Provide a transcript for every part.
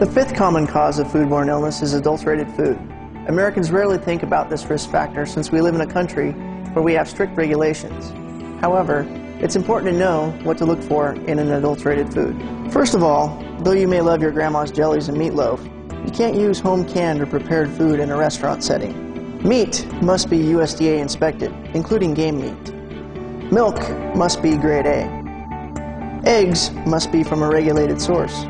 The fifth common cause of foodborne illness is adulterated food. Americans rarely think about this risk factor since we live in a country where we have strict regulations. However, it's important to know what to look for in an adulterated food. First of all, though you may love your grandma's jellies and meatloaf, you can't use home canned or prepared food in a restaurant setting. Meat must be USDA inspected, including game meat. Milk must be grade A. Eggs must be from a regulated source.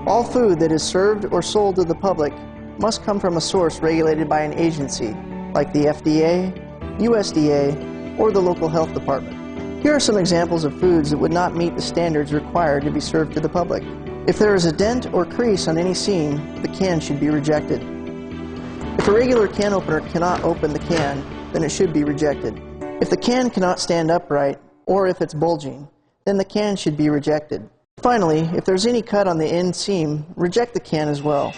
All food that is served or sold to the public must come from a source regulated by an agency, like the FDA, USDA, or the local health department. Here are some examples of foods that would not meet the standards required to be served to the public. If there is a dent or crease on any seam, the can should be rejected. If a regular can opener cannot open the can, then it should be rejected. If the can cannot stand upright, or if it's bulging, then the can should be rejected. Finally, if there's any cut on the end seam, reject the can as well.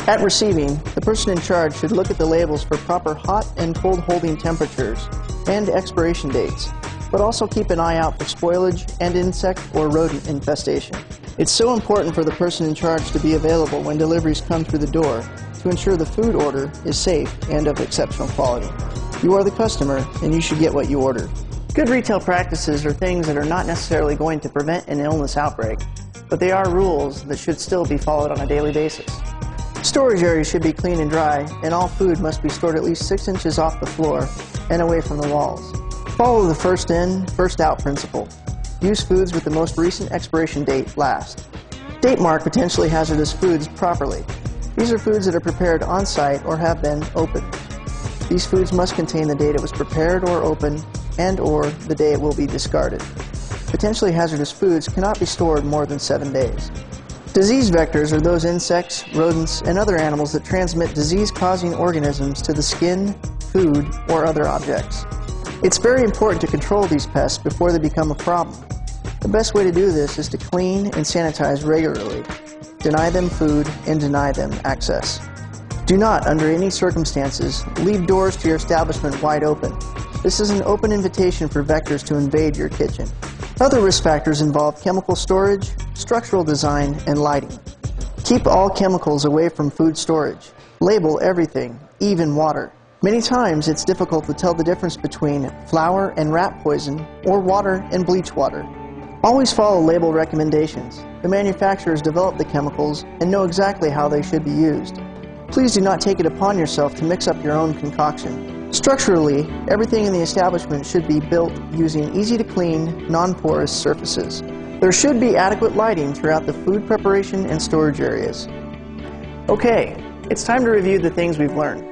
At receiving, the person in charge should look at the labels for proper hot and cold holding temperatures and expiration dates, but also keep an eye out for spoilage and insect or rodent infestation. It's so important for the person in charge to be available when deliveries come through the door to ensure the food order is safe and of exceptional quality. You are the customer, and you should get what you order. Good retail practices are things that are not necessarily going to prevent an illness outbreak, but they are rules that should still be followed on a daily basis. Storage areas should be clean and dry, and all food must be stored at least 6 inches off the floor and away from the walls. Follow the first in, first out principle. Use foods with the most recent expiration date last. Date mark potentially hazardous foods properly. These are foods that are prepared on-site or have been opened. These foods must contain the date it was prepared or opened and/or the day it will be discarded. Potentially hazardous foods cannot be stored more than 7 days. Disease vectors are those insects, rodents, and other animals that transmit disease-causing organisms to the skin, food, or other objects. It's very important to control these pests before they become a problem. The best way to do this is to clean and sanitize regularly, deny them food, and deny them access. Do not, under any circumstances, leave doors to your establishment wide open. This is an open invitation for vectors to invade your kitchen. Other risk factors involve chemical storage, structural design, and lighting. Keep all chemicals away from food storage. Label everything, even water. Many times it's difficult to tell the difference between flour and rat poison or water and bleach water. Always follow label recommendations. The manufacturers develop the chemicals and know exactly how they should be used. Please do not take it upon yourself to mix up your own concoction. Structurally, everything in the establishment should be built using easy-to-clean, non-porous surfaces. There should be adequate lighting throughout the food preparation and storage areas. Okay, it's time to review the things we've learned.